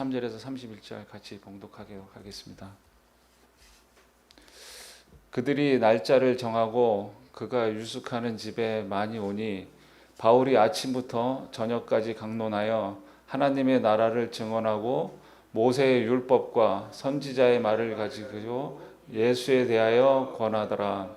33절에서 31절 같이 봉독하도록 하겠습니다. 그들이 날짜를 정하고 그가 유숙하는 집에 많이 오니 바울이 아침부터 저녁까지 강론하여 하나님의 나라를 증언하고 모세의 율법과 선지자의 말을 가지고 예수에 대하여 권하더라.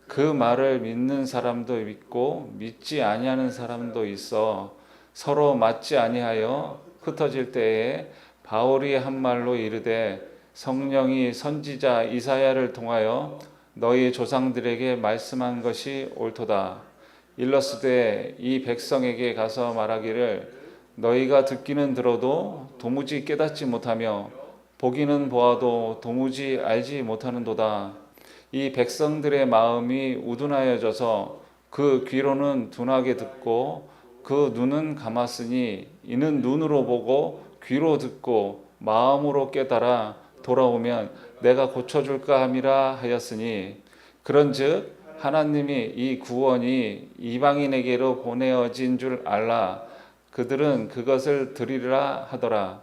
그 말을 믿는 사람도 있고 믿지 아니하는 사람도 있어 서로 맞지 아니하여 흩어질 때에 바울이 한 말로 이르되 성령이 선지자 이사야를 통하여 너희 조상들에게 말씀한 것이 옳도다. 일러스되 이 백성에게 가서 말하기를 너희가 듣기는 들어도 도무지 깨닫지 못하며 보기는 보아도 도무지 알지 못하는도다. 이 백성들의 마음이 우둔하여져서 그 귀로는 둔하게 듣고 그 눈은 감았으니 이는 눈으로 보고 귀로 듣고 마음으로 깨달아 돌아오면 내가 고쳐줄까 함이라 하였으니 그런즉 하나님이 이 구원이 이방인에게로 보내어진 줄 알라. 그들은 그것을 들으리라 하더라.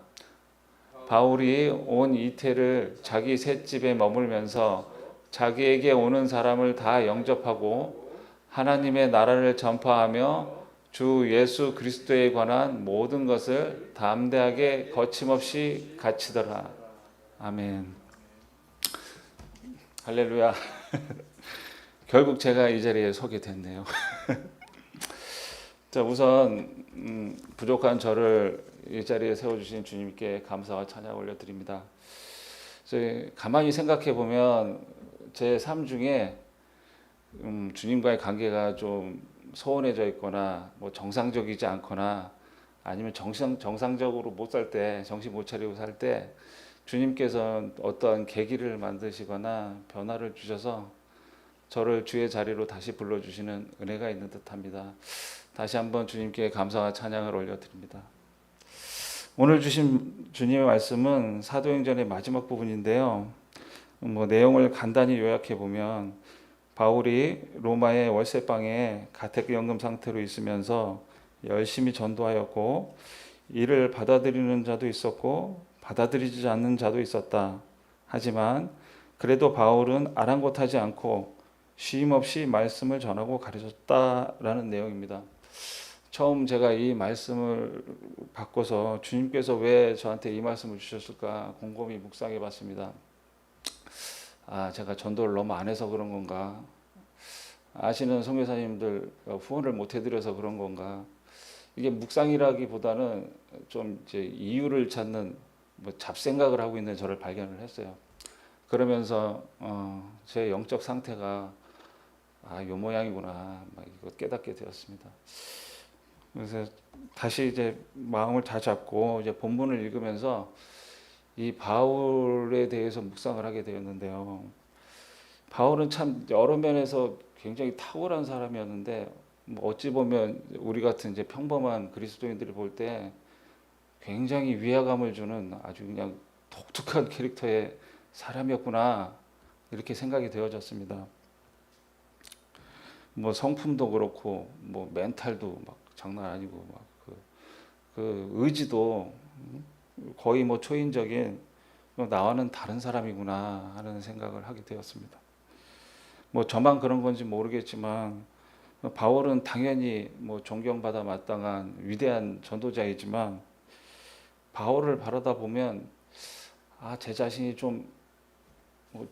바울이 온 이태를 자기 셋집에 머물면서 자기에게 오는 사람을 다 영접하고 하나님의 나라를 전파하며 주 예수 그리스도에 관한 모든 것을 담대하게 거침없이 가르치더라. 아멘. 할렐루야. 결국 제가 이 자리에 서게 됐네요. 자, 우선 부족한 저를 이 자리에 세워주신 주님께 감사와 찬양 올려드립니다. 가만히 생각해 보면 제 삶 중에 주님과의 관계가 좀 소원해져 있거나 뭐 정상적이지 않거나 아니면 정상적으로 못 살 때, 정신 못 차리고 살 때 주님께서 어떠한 계기를 만드시거나 변화를 주셔서 저를 주의 자리로 다시 불러주시는 은혜가 있는 듯합니다. 다시 한번 주님께 감사와 찬양을 올려드립니다. 오늘 주신 주님의 말씀은 사도행전의 마지막 부분인데요. 내용을 간단히 요약해 보면 바울이 로마의 월세방에 가택연금 상태로 있으면서 열심히 전도하였고 이를 받아들이는 자도 있었고 받아들이지 않는 자도 있었다. 하지만 그래도 바울은 아랑곳하지 않고 쉼없이 말씀을 전하고 가르쳤다라는 내용입니다. 처음 제가 이 말씀을 받고서 주님께서 왜 저한테 이 말씀을 주셨을까 곰곰이 묵상해 봤습니다. 제가 전도를 너무 안 해서 그런 건가? 아시는 선교사님들 후원을 못 해드려서 그런 건가? 이게 묵상이라기보다는 좀 이제 이유를 찾는 잡생각을 하고 있는 저를 발견을 했어요. 그러면서 제 영적 상태가 요 모양이구나 이거 깨닫게 되었습니다. 그래서 다시 이제 마음을 다 잡고 이제 본문을 읽으면서 이 바울에 대해서 묵상을 하게 되었는데요. 바울은 참 여러 면에서 굉장히 탁월한 사람이었는데 어찌 보면 우리 같은 이제 평범한 그리스도인들이 볼 때 굉장히 위화감을 주는 아주 그냥 독특한 캐릭터의 사람이었구나 이렇게 생각이 되어졌습니다. 성품도 그렇고 멘탈도 막 장난 아니고 그 의지도 거의 초인적인 나와는 다른 사람이구나 하는 생각을 하게 되었습니다. 저만 그런 건지 모르겠지만 바울은 당연히 존경받아 마땅한 위대한 전도자이지만 바울을 바라다 보면 제 자신이 좀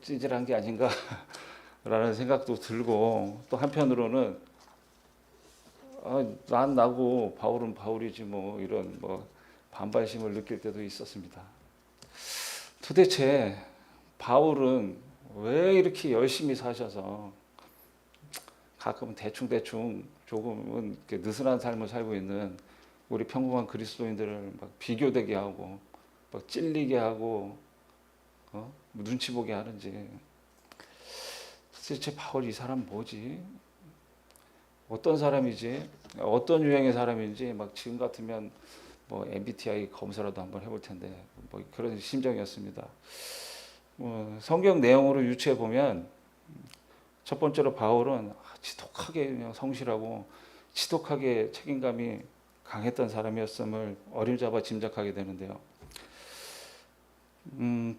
찌질한 게 아닌가 라는 생각도 들고 또 한편으로는 난 나고 바울은 바울이지 이런 반발심을 느낄 때도 있었습니다. 도대체 바울은 왜 이렇게 열심히 사셔서 가끔은 대충 조금은 느슨한 삶을 살고 있는 우리 평범한 그리스도인들을 비교되게 하고 찔리게 하고 눈치 보게 하는지. 도대체 바울이 이 사람 뭐지? 어떤 사람이지? 어떤 유형의 사람인지 지금 같으면 MBTI 검사라도 한번 해볼 텐데 그런 심정이었습니다. 성경 내용으로 유추해 보면 첫 번째로 바울은 지독하게 그냥 성실하고 지독하게 책임감이 강했던 사람이었음을 어림잡아 짐작하게 되는데요.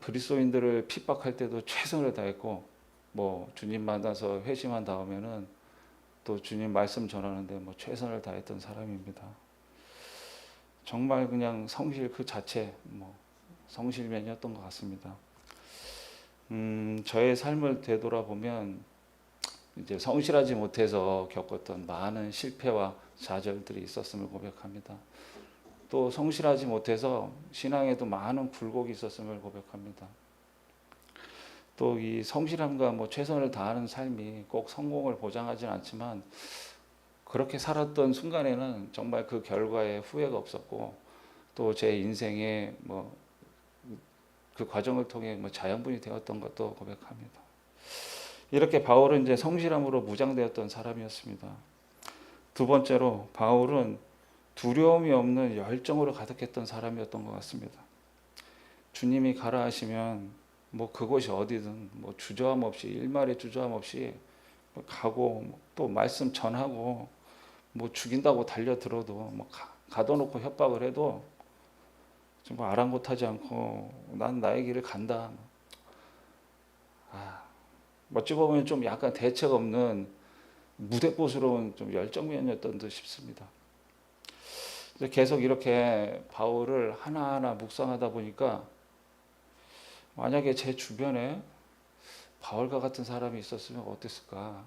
그리스도인들을 핍박할 때도 최선을 다했고, 뭐 주님 만나서 회심한 다음에는 또 주님 말씀 전하는데 뭐 최선을 다했던 사람입니다. 정말 그냥 성실 그 자체, 뭐 성실맨이었던 것 같습니다. 저의 삶을 되돌아보면 이제 성실하지 못해서 겪었던 많은 실패와 좌절들이 있었음을 고백합니다. 또 성실하지 못해서 신앙에도 많은 굴곡이 있었음을 고백합니다. 또 이 성실함과 뭐 최선을 다하는 삶이 꼭 성공을 보장하지는 않지만 그렇게 살았던 순간에는 정말 그 결과에 후회가 없었고 또 제 인생에 뭐 그 과정을 통해 뭐 자연분이 되었던 것도 고백합니다. 이렇게 바울은 이제 성실함으로 무장되었던 사람이었습니다. 두 번째로 바울은 두려움이 없는 열정으로 가득했던 사람이었던 것 같습니다. 주님이 가라 하시면 뭐 그곳이 어디든 뭐 주저함 없이 일말의 주저함 없이 가고 또 말씀 전하고 뭐 죽인다고 달려들어도 뭐 가둬놓고 협박을 해도 정말 아랑곳하지 않고 난 나의 길을 간다. 어찌 보면 좀 약간 대책 없는 무대뽀스러운 좀 열정면이었던 듯 싶습니다. 계속 이렇게 바울을 하나하나 묵상하다 보니까 만약에 제 주변에 바울과 같은 사람이 있었으면 어땠을까?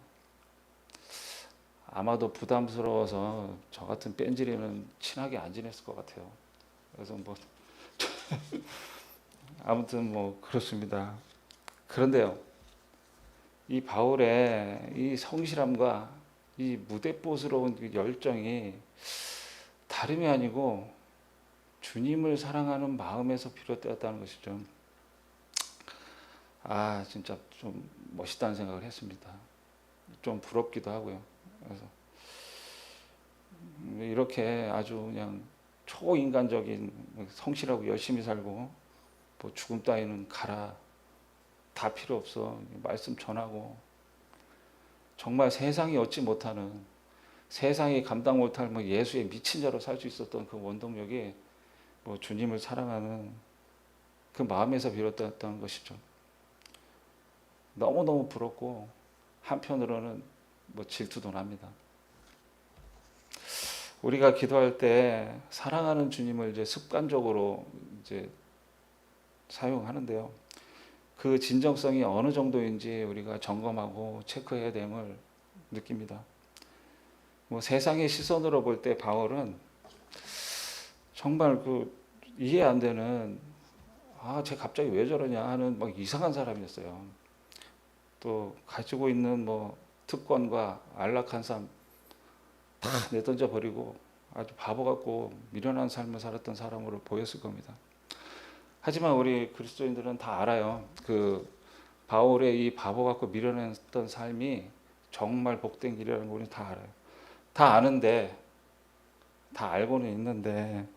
아마도 부담스러워서 저 같은 뺀질이는 친하게 안 지냈을 것 같아요. 그래서 뭐 아무튼 뭐 그렇습니다. 그런데요, 이 바울의 이 성실함과 이 무대뽀스러운 열정이 다름이 아니고 주님을 사랑하는 마음에서 비롯되었다는 것이죠. 진짜 좀 멋있다는 생각을 했습니다. 좀 부럽기도 하고요. 그래서 이렇게 아주 그냥 초인간적인 성실하고 열심히 살고 뭐 죽음 따위는 가라. 다 필요 없어. 말씀 전하고 정말 세상이 얻지 못하는 세상이 감당 못할 뭐 예수의 미친 자로 살 수 있었던 그 원동력이 뭐 주님을 사랑하는 그 마음에서 비롯되었던 것이죠. 너무너무 부럽고 한편으로는 뭐 질투도 납니다. 우리가 기도할 때 사랑하는 주님을 이제 습관적으로 이제 사용하는데요. 그 진정성이 어느 정도인지 우리가 점검하고 체크해야 됨을 느낍니다. 뭐 세상의 시선으로 볼 때 바울은 정말 그 이해 안 되는 쟤 갑자기 왜 저러냐 하는 막 이상한 사람이었어요. 또 가지고 있는 뭐 특권과 안락한 삶 다 내던져 버리고 아주 바보 같고 미련한 삶을 살았던 사람으로 보였을 겁니다. 하지만 우리 그리스도인들은 다 알아요. 그 바울의 이 바보 같고 미련했던 삶이 정말 복된 길이라는 걸 우리는 다 알아요. 다 아는데, 다 알고는 있는데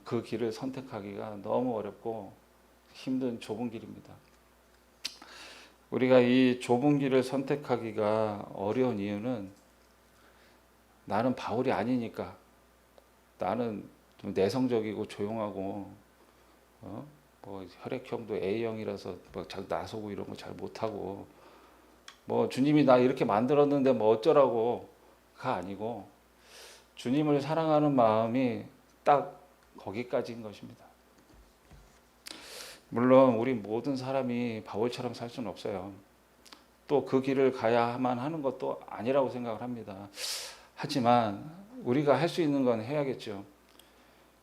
그 길을 선택하기가 너무 어렵고 힘든 좁은 길입니다. 우리가 이 좁은 길을 선택하기가 어려운 이유는 나는 바울이 아니니까, 나는 좀 내성적이고 조용하고 뭐 혈액형도 A형이라서 뭐 자꾸 나서고 이런 거 잘 못하고 뭐 주님이 나 이렇게 만들었는데 뭐 어쩌라고가 아니고 주님을 사랑하는 마음이 딱 거기까지인 것입니다. 물론 우리 모든 사람이 바울처럼 살 수는 없어요. 또 그 길을 가야만 하는 것도 아니라고 생각을 합니다. 하지만 우리가 할 수 있는 건 해야겠죠.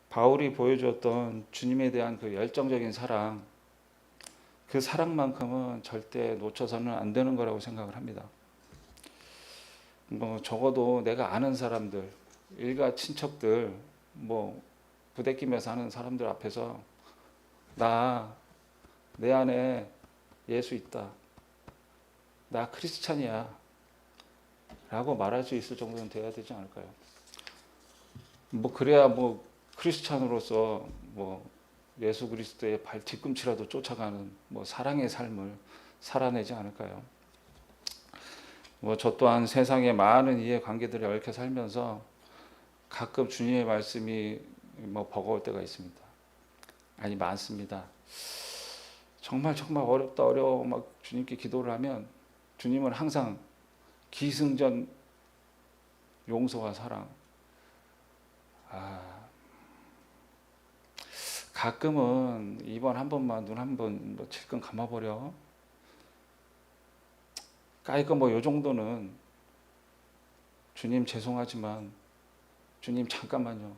바울이 보여주었던 주님에 대한 그 열정적인 사랑, 그 사랑만큼은 절대 놓쳐서는 안 되는 거라고 생각을 합니다. 뭐 적어도 내가 아는 사람들, 일가 친척들, 뭐 부대끼면서 하는 사람들 앞에서 내 안에 예수 있다. 나 크리스찬이야. 라고 말할 수 있을 정도는 돼야 되지 않을까요? 뭐 그래야 뭐 크리스찬으로서 뭐 예수 그리스도의 발 뒤꿈치라도 쫓아가는 뭐 사랑의 삶을 살아내지 않을까요? 뭐 저 또한 세상의 많은 이해관계들에 얽혀 살면서 가끔 주님의 말씀이 뭐 버거울 때가 있습니다. 많습니다. 정말 정말 어렵다 어려워 막 주님께 기도를 하면 주님은 항상 기승전 용서와 사랑. 아, 가끔은 이번 한 번만 눈 한 번 뭐 질끈 감아버려. 까이거 뭐 요 정도는 주님 죄송하지만 주님 잠깐만요.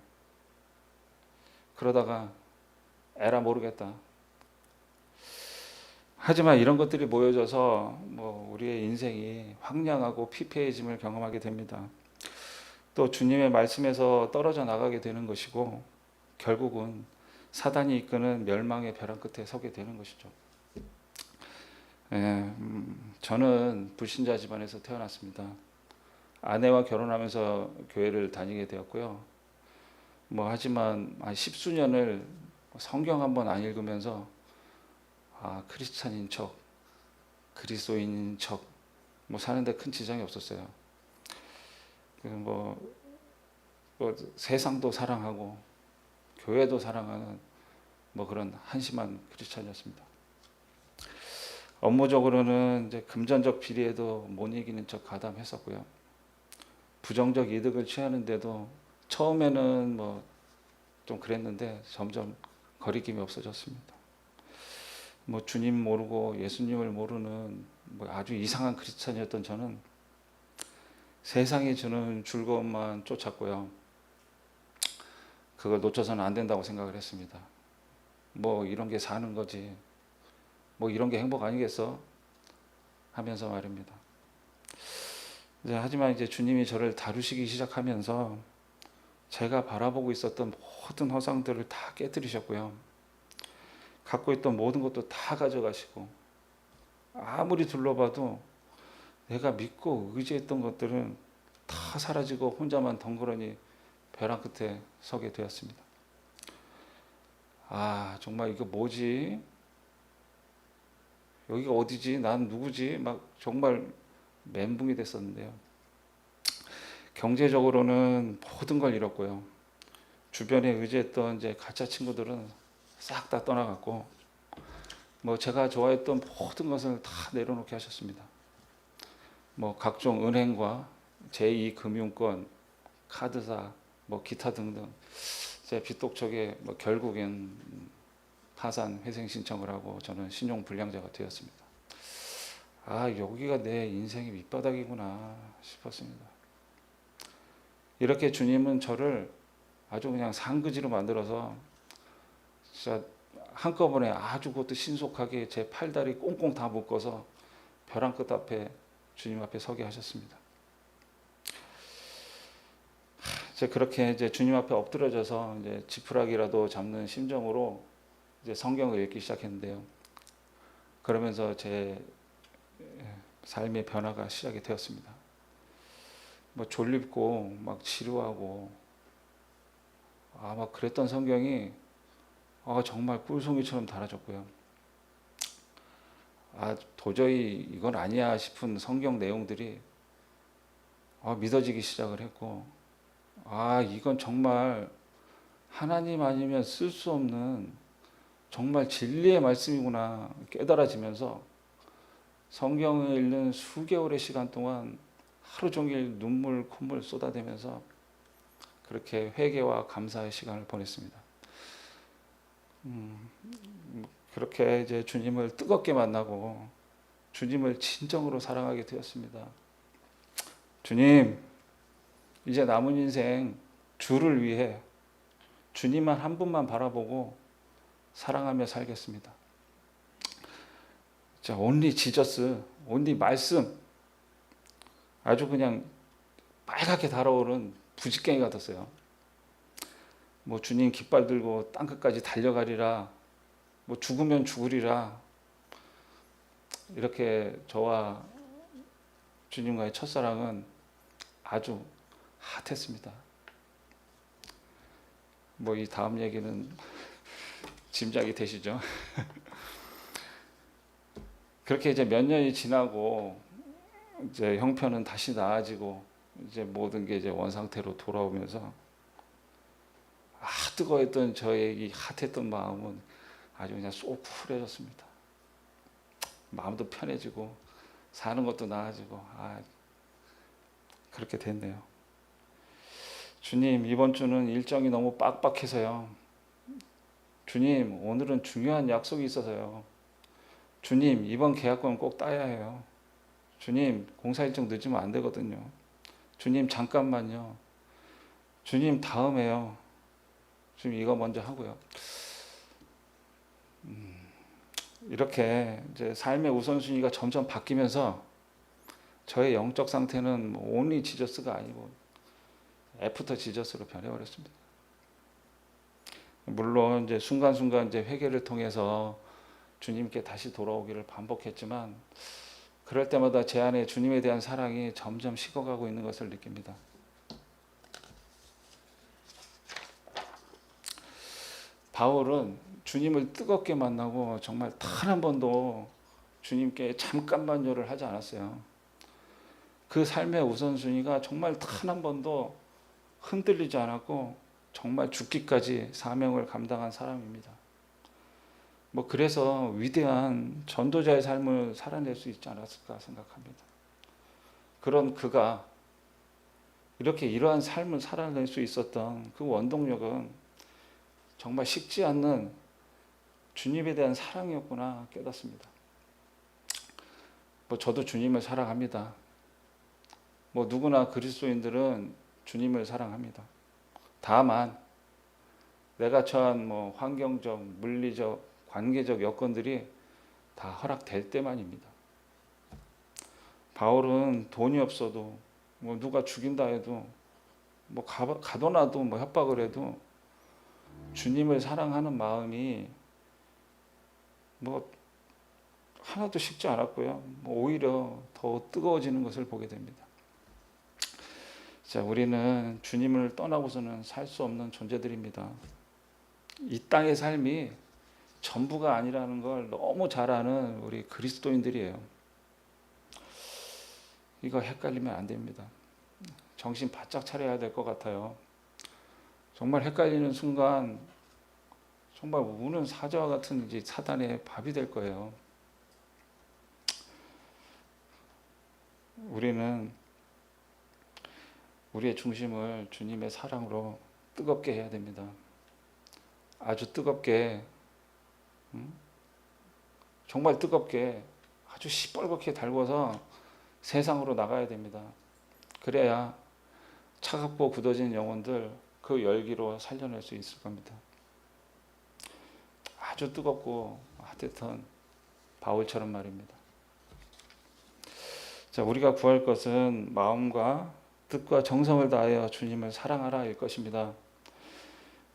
그러다가 에라 모르겠다. 하지만 이런 것들이 모여져서 뭐 우리의 인생이 황량하고 피폐해짐을 경험하게 됩니다. 또 주님의 말씀에서 떨어져 나가게 되는 것이고 결국은 사단이 이끄는 멸망의 벼랑 끝에 서게 되는 것이죠. 저는 불신자 집안에서 태어났습니다. 아내와 결혼하면서 교회를 다니게 되었고요. 뭐 하지만 한 십수년을 성경 한번 안 읽으면서 크리스찬인 척, 그리스도인인 척, 뭐 사는데 큰 지장이 없었어요. 뭐 세상도 사랑하고 교회도 사랑하는 뭐 그런 한심한 크리스찬이었습니다. 업무적으로는 이제 금전적 비리에도 못 이기는 척 가담했었고요. 부정적 이득을 취하는데도 처음에는 뭐 좀 그랬는데 점점 거리낌이 없어졌습니다. 뭐 주님 모르고 예수님을 모르는 뭐 아주 이상한 크리스찬이었던 저는 세상이 주는 즐거움만 쫓았고요. 그걸 놓쳐서는 안 된다고 생각을 했습니다. 뭐 이런 게 사는 거지. 뭐 이런 게 행복 아니겠어? 하면서 말입니다. 하지만 이제 주님이 저를 다루시기 시작하면서 제가 바라보고 있었던 모든 허상들을 다 깨뜨리셨고요. 갖고 있던 모든 것도 다 가져가시고 아무리 둘러봐도 내가 믿고 의지했던 것들은 다 사라지고 혼자만 덩그러니 벼랑 끝에 서게 되었습니다. 정말 이거 뭐지? 여기가 어디지? 난 누구지? 막 정말 멘붕이 됐었는데요. 경제적으로는 모든 걸 잃었고요. 주변에 의지했던 이제 가짜 친구들은 싹 다 떠나갔고, 뭐 제가 좋아했던 모든 것을 다 내려놓게 하셨습니다. 뭐 각종 은행과 제2금융권, 카드사, 뭐 기타 등등 제 빚독촉에 뭐 결국엔 파산 회생 신청을 하고 저는 신용 불량자가 되었습니다. 여기가 내 인생의 밑바닥이구나 싶었습니다. 이렇게 주님은 저를 아주 그냥 상그지로 만들어서 진짜 한꺼번에 아주 그것도 신속하게 제 팔다리 꽁꽁 다 묶어서 벼랑 끝 앞에 주님 앞에 서게 하셨습니다. 이제 그렇게 이제 주님 앞에 엎드려져서 이제 지푸라기라도 잡는 심정으로 이제 성경을 읽기 시작했는데요. 그러면서 제 삶의 변화가 시작이 되었습니다. 뭐 졸립고 막 지루하고 막 그랬던 성경이 정말 꿀송이처럼 달아졌고요. 도저히 이건 아니야 싶은 성경 내용들이 믿어지기 시작을 했고 이건 정말 하나님 아니면 쓸 수 없는 정말 진리의 말씀이구나 깨달아지면서 성경을 읽는 수개월의 시간 동안 하루 종일 눈물 콧물 쏟아대면서 그렇게 회개와 감사의 시간을 보냈습니다. 그렇게 이제 주님을 뜨겁게 만나고 주님을 진정으로 사랑하게 되었습니다. 주님, 이제 남은 인생 주를 위해 주님만 한 분만 바라보고 사랑하며 살겠습니다. 온리 지저스, 온리 말씀. 아주 그냥 빨갛게 달아오른 부직갱이 같았어요. 뭐 주님 깃발 들고 땅끝까지 달려가리라, 뭐 죽으면 죽으리라. 이렇게 저와 주님과의 첫사랑은 아주 핫했습니다. 뭐 이 다음 얘기는 짐작이 되시죠? 그렇게 이제 몇 년이 지나고 이제 형편은 다시 나아지고 이제 모든 게 이제 원상태로 돌아오면서 뜨거웠던 저의 이 핫했던 마음은 아주 그냥 쏙 쿨해졌습니다. 마음도 편해지고 사는 것도 나아지고 그렇게 됐네요. 주님, 이번 주는 일정이 너무 빡빡해서요. 주님, 오늘은 중요한 약속이 있어서요. 주님, 이번 계약금은 꼭 따야 해요. 주님, 공사 일정 늦으면 안 되거든요. 주님, 잠깐만요. 주님, 다음에요. 주님, 이거 먼저 하고요. 이렇게 이제 삶의 우선순위가 점점 바뀌면서 저의 영적 상태는 only 지저스가 아니고 애프터 지저스로 변해버렸습니다. 물론 이제 순간순간 이제 회개를 통해서 주님께 다시 돌아오기를 반복했지만 그럴 때마다 제 안에 주님에 대한 사랑이 점점 식어가고 있는 것을 느낍니다. 바울은 주님을 뜨겁게 만나고 정말 단 한 번도 주님께 잠깐만요를 하지 않았어요. 그 삶의 우선순위가 정말 단 한 번도 흔들리지 않았고 정말 죽기까지 사명을 감당한 사람입니다. 그래서 위대한 전도자의 삶을 살아낼 수 있지 않았을까 생각합니다. 그런 그가 이렇게 이러한 삶을 살아낼 수 있었던 그 원동력은 정말 식지 않는 주님에 대한 사랑이었구나 깨닫습니다. 저도 주님을 사랑합니다. 누구나 그리스도인들은 주님을 사랑합니다. 다만 내가 처한 환경적, 물리적, 관계적 여건들이 다 허락될 때만입니다. 바울은 돈이 없어도 누가 죽인다 해도 가둬놔도 협박을 해도 주님을 사랑하는 마음이 하나도 식지 않았고요. 오히려 더 뜨거워지는 것을 보게 됩니다. 자, 우리는 주님을 떠나고서는 살 수 없는 존재들입니다. 이 땅의 삶이 전부가 아니라는 걸 너무 잘 아는 우리 그리스도인들이에요. 이거 헷갈리면 안 됩니다. 정신 바짝 차려야 될 것 같아요. 정말 헷갈리는 순간 정말 우는 사자와 같은 이제 사단의 밥이 될 거예요. 우리는 우리의 중심을 주님의 사랑으로 뜨겁게 해야 됩니다. 아주 뜨겁게, 정말 뜨겁게 아주 시뻘겋게 달궈서 세상으로 나가야 됩니다. 그래야 차갑고 굳어진 영혼들 그 열기로 살려낼 수 있을 겁니다. 아주 뜨겁고 따뜻한 바울처럼 말입니다. 자, 우리가 구할 것은 마음과 뜻과 정성을 다하여 주님을 사랑하라일 것입니다.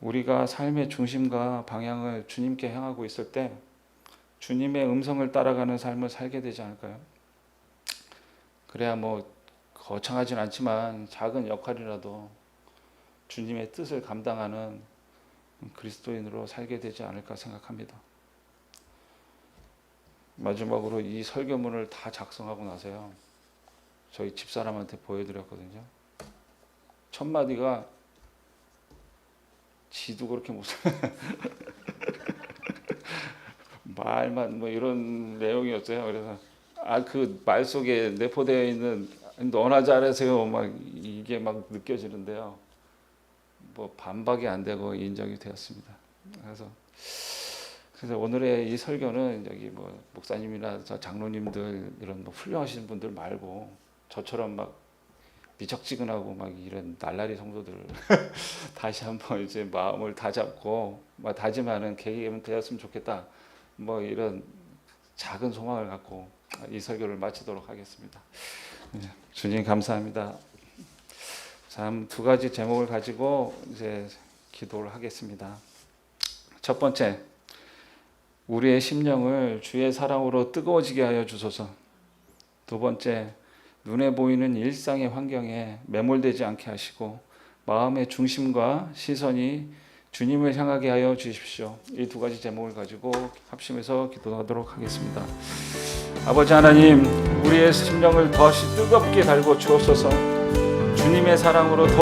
우리가 삶의 중심과 방향을 주님께 향하고 있을 때 주님의 음성을 따라가는 삶을 살게 되지 않을까요? 그래야 거창하진 않지만 작은 역할이라도 주님의 뜻을 감당하는 그리스도인으로 살게 되지 않을까 생각합니다. 마지막으로 이 설교문을 다 작성하고 나서요, 저희 집사람한테 보여드렸거든요. 첫 마디가 지도 그렇게 무슨 말만 이런 내용이었어요. 그래서 그 말 속에 내포되어 있는 너나 잘하세요 이게 느껴지는데요. 반박이 안 되고 인정이 되었습니다. 그래서 오늘의 이 설교는 여기 목사님이나 장로님들 이런 훌륭하신 분들 말고 저처럼 미적지근하고 이런 날라리 성도들 다시 한번 이제 마음을 다잡고 다짐하는 계기가 되었으면 좋겠다. 이런 작은 소망을 갖고 이 설교를 마치도록 하겠습니다. 주님 감사합니다. 참 두 가지 제목을 가지고 이제 기도를 하겠습니다. 첫 번째, 우리의 심령을 주의 사랑으로 뜨거워지게 하여 주소서. 두 번째, 눈에 보이는 일상의 환경에 매몰되지 않게 하시고 마음의 중심과 시선이 주님을 향하게 하여 주십시오. 이 두 가지 제목을 가지고 합심해서 기도하도록 하겠습니다. 아버지 하나님, 우리의 심령을 더시 뜨겁게 달궈 주옵소서. 주님의 사랑으로